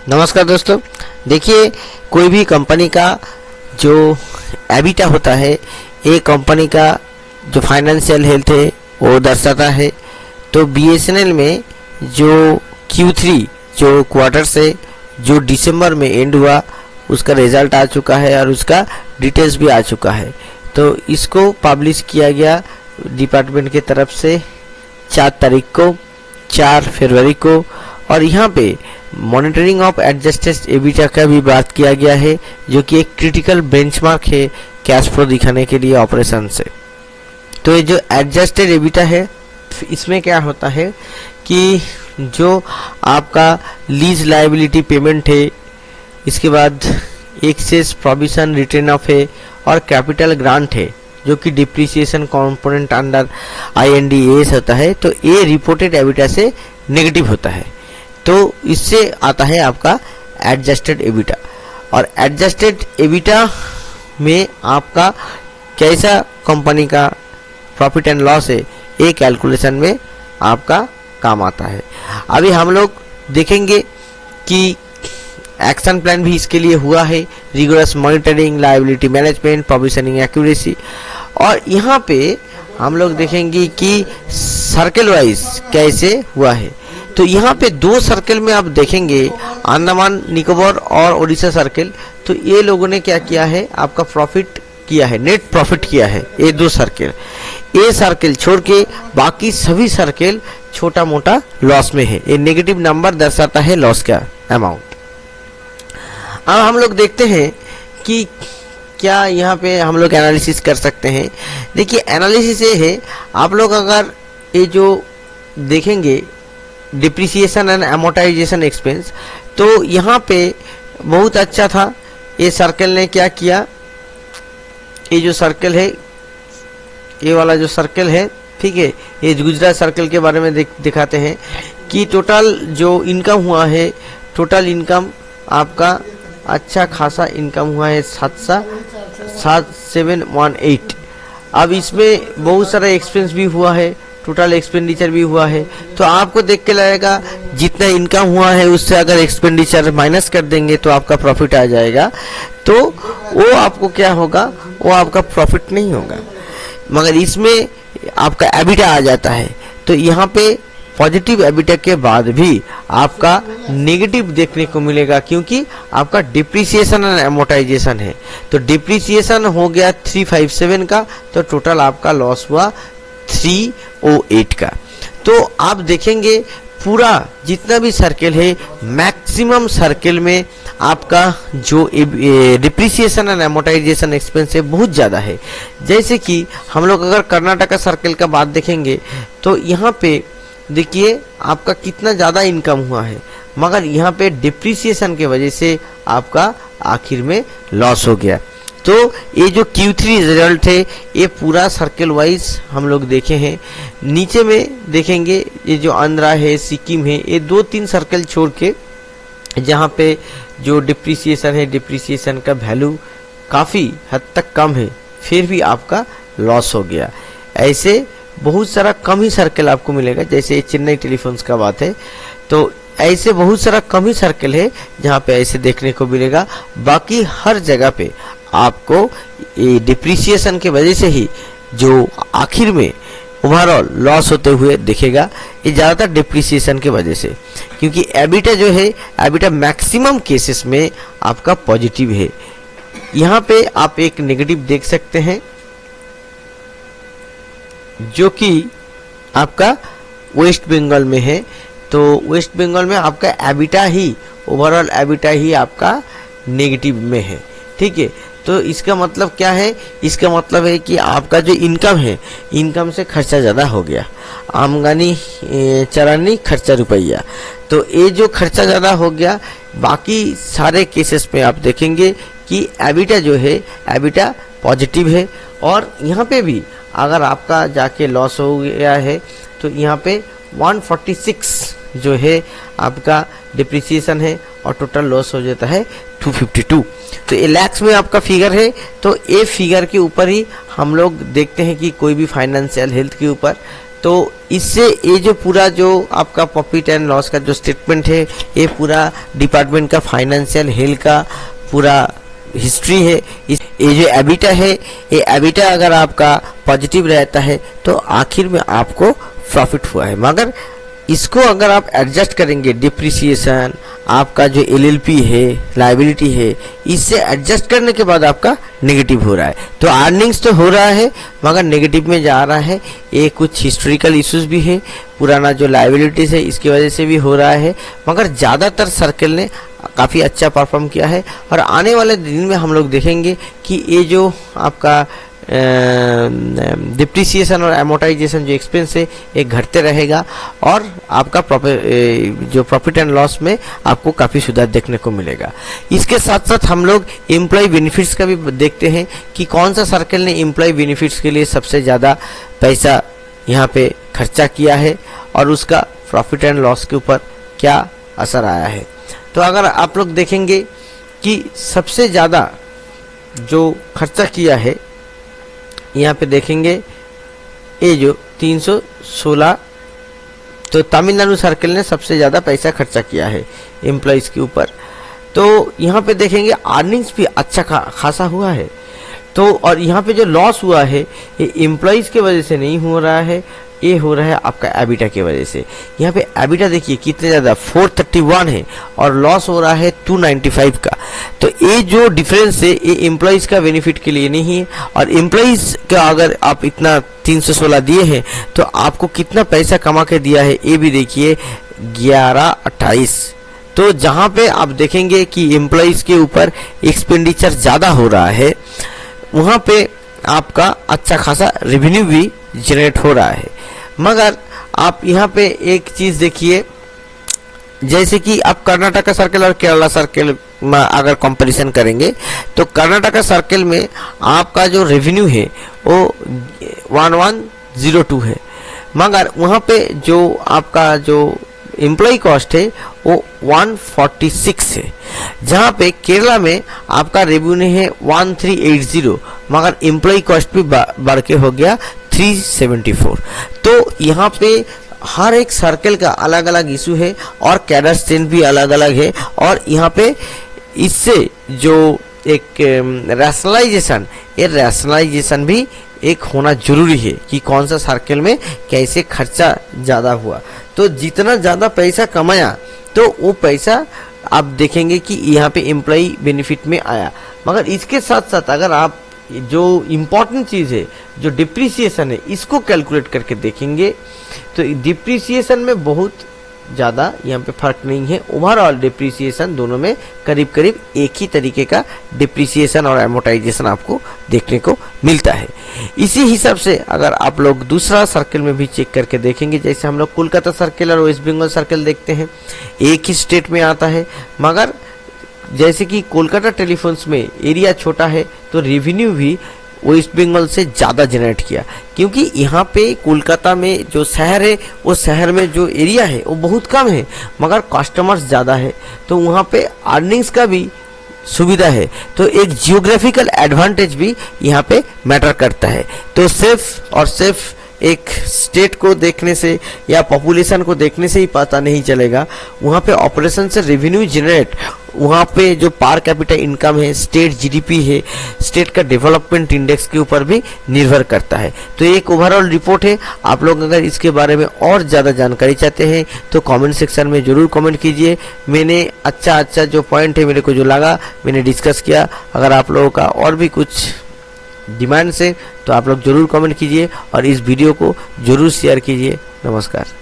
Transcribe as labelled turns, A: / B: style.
A: नमस्कार दोस्तों, देखिए कोई भी कंपनी का जो एबिटा होता है, एक कंपनी का जो फाइनेंशियल हेल्थ है वो दर्शाता है। तो बीएसएनएल में जो Q3 जो क्वार्टर से जो दिसंबर में एंड हुआ उसका रिजल्ट आ चुका है और उसका डिटेल्स भी आ चुका है। तो इसको पब्लिश किया गया डिपार्टमेंट की तरफ से 4 तारीख को, 4 फरवरी को। और यहाँ पे मॉनिटरिंग ऑफ एडजस्टेड एबिटा का भी बात किया गया है, जो कि एक क्रिटिकल बेंचमार्क है कैश फ्लो दिखाने के लिए ऑपरेशन से। तो ये जो एडजस्टेड एबिटा है, इसमें क्या होता है कि जो आपका लीज लायबिलिटी पेमेंट है, इसके बाद एक्सेस प्रोविजन रिटर्न ऑफ है और कैपिटल ग्रांट है, जो कि डिप्रिसिएशन कंपोनेंट अंडर IND-AS होता है। तो ये रिपोर्टेड एबिटा से नेगेटिव होता है। तो इससे आता है आपका एडजस्टेड एबिटा। और एडजस्टेड एबिटा में आपका कैसा कंपनी का प्रॉफिट एंड लॉस है, ये कैलकुलेशन में आपका काम आता है। अभी हम लोग देखेंगे कि एक्शन प्लान भी इसके लिए हुआ है, rigorous monitoring, liability management, provisioning accuracy. और यहाँ पे हम लोग देखेंगे कि सर्कल वाइज कैसे हुआ है। तो यहाँ पे 2 सर्कल में आप देखेंगे, अंडमान निकोबार और ओडिशा सर्कल। तो ये लोगों ने क्या किया है, आपका प्रॉफिट किया है, नेट प्रॉफिट किया है। ये 2 सर्कल, ये सर्कल छोड़ के बाकी सभी सर्कल छोटा मोटा लॉस में है। ये नेगेटिव नंबर दर्शाता है लॉस का अमाउंट। अब हम लोग देखते हैं कि क्या यहाँ पे हम लोग एनालिसिस कर सकते हैं। देखिए एनालिसिस ये है, आप लोग अगर ये जो देखेंगे डिप्रिसिएशन एंड एमोर्टाइजेशन एक्सपेंस, तो यहाँ पे बहुत अच्छा था। ये सर्कल ने क्या किया, ये जो सर्कल है, ये वाला जो सर्कल है, ठीक है, ये गुजरात सर्कल के बारे में दिखाते हैं कि टोटल जो इनकम हुआ है, टोटल इनकम आपका अच्छा खासा इनकम हुआ है 7,718। अब इसमें बहुत सारा एक्सपेंस भी हुआ है, टोटल एक्सपेंडिचर भी हुआ है। तो आपको देख के लगेगा जितना इनकम हुआ है उससे अगर एक्सपेंडिचर माइनस कर देंगे तो आपका प्रॉफिट आ जाएगा। तो वो आपको क्या होगा, वो आपका प्रॉफिट नहीं होगा, मगर इसमें आपका एबिटा आ जाता है। तो यहाँ पे पॉजिटिव एबिटा के बाद भी आपका नेगेटिव देखने को मिलेगा, क्योंकि आपका डिप्रिसिएशन एंड एमोर्टाइजेशन है। तो डिप्रिसिएशन हो गया 357 का, तो टोटल आपका लॉस हुआ 308 का। तो आप देखेंगे पूरा जितना भी सर्कल है, मैक्सिमम सर्कल में आपका जो डिप्रिसिएशन एंड एमोर्टाइजेशन एक्सपेंस है बहुत ज़्यादा है। जैसे कि हम लोग अगर कर्नाटका सर्कल का बात देखेंगे, तो यहाँ पे देखिए आपका कितना ज़्यादा इनकम हुआ है, मगर यहाँ पे डिप्रिसिएशन के वजह से आपका आखिर में लॉस हो गया। तो ये जो Q3 रिजल्ट है, ये पूरा सर्कल वाइज हम लोग देखे हैं। नीचे में देखेंगे ये जो आंध्रा है, सिक्किम है, ये 2-3 सर्कल छोड़ के जहाँ पे जो डिप्रिसिएशन है, डिप्रिसिएशन का वैल्यू काफ़ी हद तक कम है, फिर भी आपका लॉस हो गया। ऐसे बहुत सारा कम ही सर्कल आपको मिलेगा। जैसे चेन्नई टेलीफोन्स का बात है, तो ऐसे बहुत सारा कम ही सर्कल है जहाँ पे ऐसे देखने को मिलेगा। बाकी हर जगह पे आपको ये डिप्रिसिएशन के वजह से ही जो आखिर में ओवरऑल लॉस होते हुए दिखेगा, ये ज़्यादातर डिप्रिसिएशन के वजह से, क्योंकि एबिटा जो है, एबिटा मैक्सिमम केसेस में आपका पॉजिटिव है। यहाँ पे आप एक नेगेटिव देख सकते हैं, जो कि आपका वेस्ट बंगाल में है। तो वेस्ट बंगाल में आपका एबिटा ही, ओवरऑल एबिटा ही आपका नेगेटिव में है, ठीक है। तो इसका मतलब क्या है, इसका मतलब है कि आपका जो इनकम है, इनकम से खर्चा ज़्यादा हो गया। आमदनी 94, खर्चा रुपया। तो ये जो खर्चा ज़्यादा हो गया, बाकी सारे केसेस में आप देखेंगे कि एबिटा जो है, एबिटा पॉजिटिव है। और यहाँ पे भी अगर आपका जाके लॉस हो गया है, तो यहाँ पे 146 जो है आपका डिप्रिसिएशन है और टोटल लॉस हो जाता है 252। तो ये लैक्स में आपका फिगर है। तो ये फिगर के ऊपर ही हम लोग देखते हैं कि कोई भी फाइनेंशियल हेल्थ के ऊपर तो इससे ये जो पूरा जो आपका प्रॉफिट एंड लॉस का जो स्टेटमेंट है, ये पूरा डिपार्टमेंट का फाइनेंशियल हेल्थ का पूरा हिस्ट्री है। ये जो एबिटा है, ये एबिटा अगर आपका पॉजिटिव रहता है तो आखिर में आपको प्रॉफिट हुआ है। मगर इसको अगर आप एडजस्ट करेंगे, डिप्रिसिएशन, आपका जो एलएलपी है, लायबिलिटी है, इससे एडजस्ट करने के बाद आपका नेगेटिव हो रहा है। तो अर्निंग्स तो हो रहा है मगर नेगेटिव में जा रहा है। ये कुछ हिस्टोरिकल इश्यूज भी है, पुराना जो लायबिलिटीज है इसकी वजह से भी हो रहा है। मगर ज़्यादातर सर्कल ने काफ़ी अच्छा परफॉर्म किया है और आने वाले दिन में हम लोग देखेंगे कि ये जो आपका डिप्रिसिएशन और एमोटाइजेशन जो एक्सपेंस है ये घटते रहेगा और आपका जो प्रॉफिट एंड लॉस में आपको काफ़ी सुधार देखने को मिलेगा। इसके साथ साथ हम लोग एम्प्लॉय बेनिफिट्स का भी देखते हैं कि कौन सा सर्कल ने एम्प्लॉय बेनिफिट्स के लिए सबसे ज़्यादा पैसा यहाँ पे खर्चा किया है और उसका प्रॉफिट एंड लॉस के ऊपर क्या असर आया है। तो अगर आप लोग देखेंगे कि सबसे ज़्यादा जो खर्चा किया है, यहाँ पे देखेंगे ये जो 316, तो तमिलनाडु सर्कल ने सबसे ज़्यादा पैसा खर्चा किया है एम्प्लॉइज़ के ऊपर। तो यहाँ पे देखेंगे अर्निंग्स भी अच्छा खासा हुआ है। तो और यहाँ पे जो लॉस हुआ है ये एम्प्लॉइज़ के वजह से नहीं हो रहा है, ये हो रहा है आपका एबिटा की वजह से। यहाँ पे एबिटा देखिए कितने ज़्यादा 431 है और लॉस हो रहा है 295 का। तो ये जो डिफरेंस है ये एम्प्लॉइज़ का बेनिफिट के लिए नहीं है। और एम्प्लॉइज़ का अगर आप इतना 316 दिए हैं तो आपको कितना पैसा कमा के दिया है ये भी देखिए 1128। तो जहाँ पे आप देखेंगे कि एम्प्लॉइज़ के ऊपर एक्सपेंडिचर ज़्यादा हो रहा है, वहाँ पे आपका अच्छा खासा रेवेन्यू भी जनरेट हो रहा है। मगर आप यहाँ पे एक चीज़ देखिए, जैसे कि आप कर्नाटका सर्कल और केरला सर्कल में अगर कंपैरिजन करेंगे तो कर्नाटका सर्कल में आपका जो रेवेन्यू है वो 1102 है, मगर वहाँ पे जो आपका जो एम्प्लॉय कॉस्ट है वो 146 है। जहाँ पे केरला में आपका रेवेन्यू है 1380 मगर एम्प्लॉय कॉस्ट भी बढ़ के हो गया 374। तो यहाँ पे हर एक सर्कल का अलग अलग इशू है और कैडर स्ट्रेंथ भी अलग अलग है। और यहाँ पे इससे जो एक रैशनलाइजेशन, ये रैशनलाइजेशन भी एक होना जरूरी है कि कौन सा सर्कल में कैसे खर्चा ज़्यादा हुआ। तो जितना ज़्यादा पैसा कमाया तो वो पैसा आप देखेंगे कि यहाँ पे एम्प्लॉय बेनिफिट में आया। मगर इसके साथ साथ अगर आप जो इम्पोर्टेंट चीज़ है, जो डिप्रिसिएशन है, इसको कैलकुलेट करके देखेंगे तो डिप्रिसिएशन में बहुत ज़्यादा यहाँ पे फर्क नहीं है। ओवरऑल डिप्रिसिएशन दोनों में करीब करीब एक ही तरीके का डिप्रिसिएशन और एमोटाइजेशन आपको देखने को मिलता है। इसी हिसाब से अगर आप लोग दूसरा सर्कल में भी चेक करके देखेंगे, जैसे हम लोग कोलकाता सर्कल और वेस्ट बंगाल सर्कल देखते हैं, एक ही स्टेट में आता है, मगर जैसे कि कोलकाता टेलीफोन्स में एरिया छोटा है तो रेवेन्यू भी वेस्ट बंगाल से ज़्यादा जनरेट किया, क्योंकि यहाँ पे कोलकाता में जो शहर है वो शहर में जो एरिया है वो बहुत कम है मगर कस्टमर्स ज़्यादा है, तो वहाँ पे अर्निंग्स का भी सुविधा है। तो एक जियोग्राफिकल एडवांटेज भी यहाँ पे मैटर करता है। तो सिर्फ और सिर्फ एक स्टेट को देखने से या पॉपुलेशन को देखने से ही पता नहीं चलेगा, वहाँ पे ऑपरेशन से रेवेन्यू जनरेट, वहाँ पे जो पर कैपिटा इनकम है, स्टेट जीडीपी है, स्टेट का डेवलपमेंट इंडेक्स के ऊपर भी निर्भर करता है। तो एक ओवरऑल रिपोर्ट है। आप लोग अगर इसके बारे में और ज़्यादा जानकारी चाहते हैं तो कमेंट सेक्शन में ज़रूर कमेंट कीजिए। मैंने अच्छा जो पॉइंट है मेरे को जो लगा मैंने डिस्कस किया। अगर आप लोगों का और भी कुछ डिमांड्स है तो आप लोग ज़रूर कमेंट कीजिए और इस वीडियो को ज़रूर शेयर कीजिए। नमस्कार।